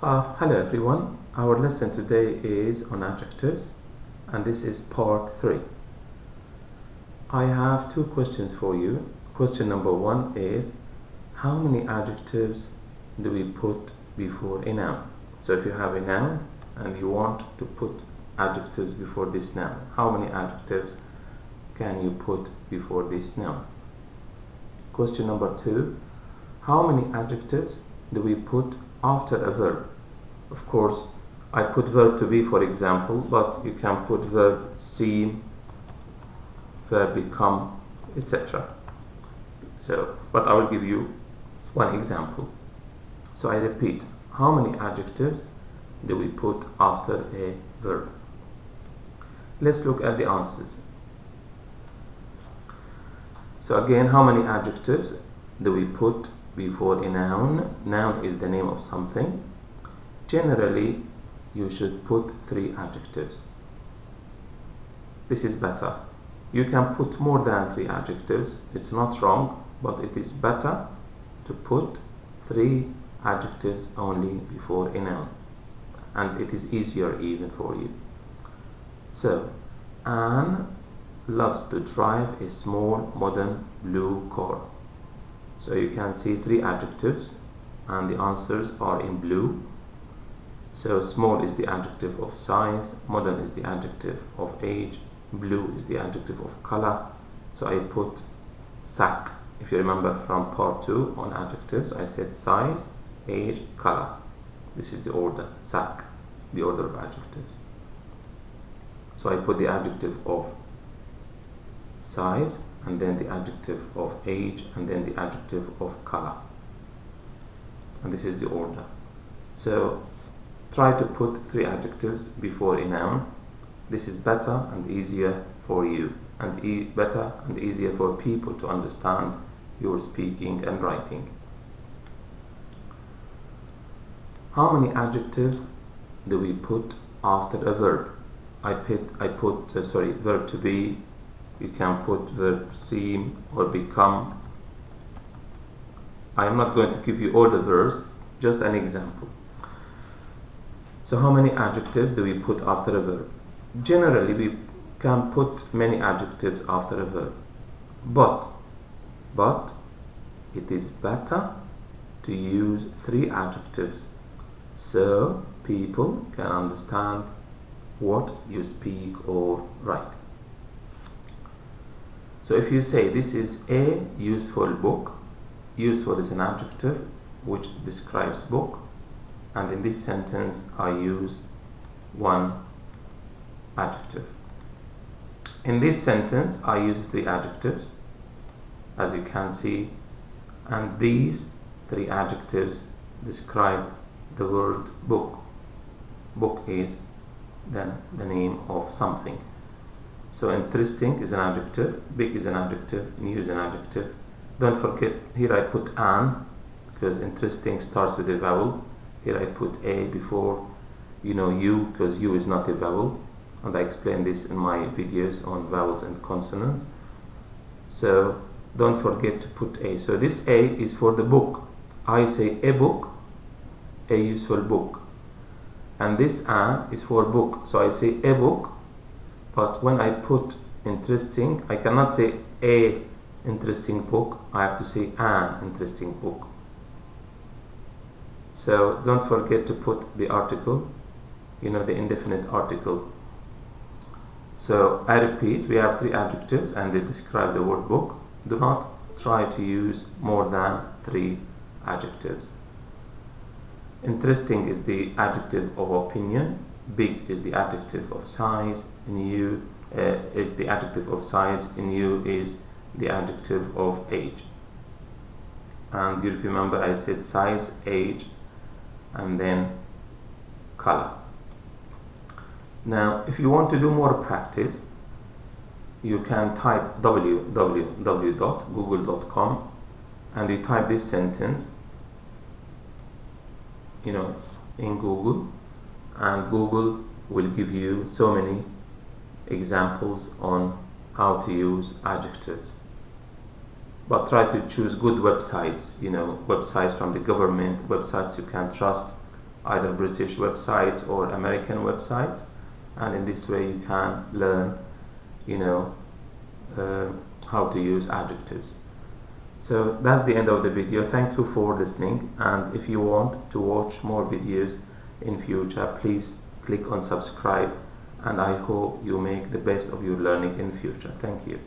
Hello everyone, our lesson today is on adjectives and this is part 3. I have two questions for you. Question number 1 is, how many adjectives do we put before a noun? So if you have a noun and you want to put adjectives before this noun, how many adjectives can you put before this noun? Question number 2, how many adjectives do we put after a verb? Of course, I put verb to be, for example, but you can put verb seem, verb become, etc. But I will give you one example. So I repeat, how many adjectives do we put after a verb? Let's look at the answers. So again, how many adjectives do we put before a noun? Noun is the name of something. Generally, you should put 3 adjectives. This is better. You can put more than 3 adjectives. It's not wrong, but it is better to put 3 adjectives only before a noun. And it is easier even for you. So, Anne loves to drive a small modern blue car. So you can see 3 adjectives and the answers are in blue. So small is the adjective of size, modern is the adjective of age, blue is the adjective of color. So I put sack. If you remember from part 2 on adjectives, I said size, age, color. This is the order, sack, the order of adjectives. So I put the adjective of size, and then the adjective of age, and then the adjective of color. And this is the order. So try to put 3 adjectives before a noun. This is better and easier for you, and better and easier for people to understand your speaking and writing. How many adjectives do we put after a verb? I put verb to be. You can put verb seem or become. I am not going to give you all the verbs, just an example. So how many adjectives do we put after a verb? Generally, we can put many adjectives after a verb, but it is better to use 3 adjectives so people can understand what you speak or write. So if you say this is a useful book, useful is an adjective which describes book, and in this sentence I use 1 adjective. In this sentence I use 3 adjectives, as you can see, and these 3 adjectives describe the word book. Book is then the name of something. So interesting is an adjective, big is an adjective, new is an adjective. Don't forget, here I put an because interesting starts with a vowel. Here I put a before, u, because u is not a vowel, and I explain this in my videos on vowels and consonants. So don't forget to put a. So this a is for the book. I say a book, a useful book, and this an is for book. So I say a book, but when I put interesting, I cannot say a interesting book. I have to say an interesting book. So don't forget to put the article, the indefinite article. So I repeat, we have 3 adjectives and they describe the word book. Do not try to use more than 3 adjectives. Interesting is the adjective of opinion, big is the adjective of size, new is the adjective of size, new is the adjective of age. And you remember I said size, age, and then color. Now if you want to do more practice, you can type www.google.com and you type this sentence in Google, and Google will give you so many examples on how to use adjectives. But try to choose good websites, websites from the government, websites you can trust. either British websites or American websites, and in this way you can learn, how to use adjectives. So that's the end of the video. Thank you for listening, and if you want to watch more videos in future, please click on subscribe, and I hope you make the best of your learning in future. Thank you.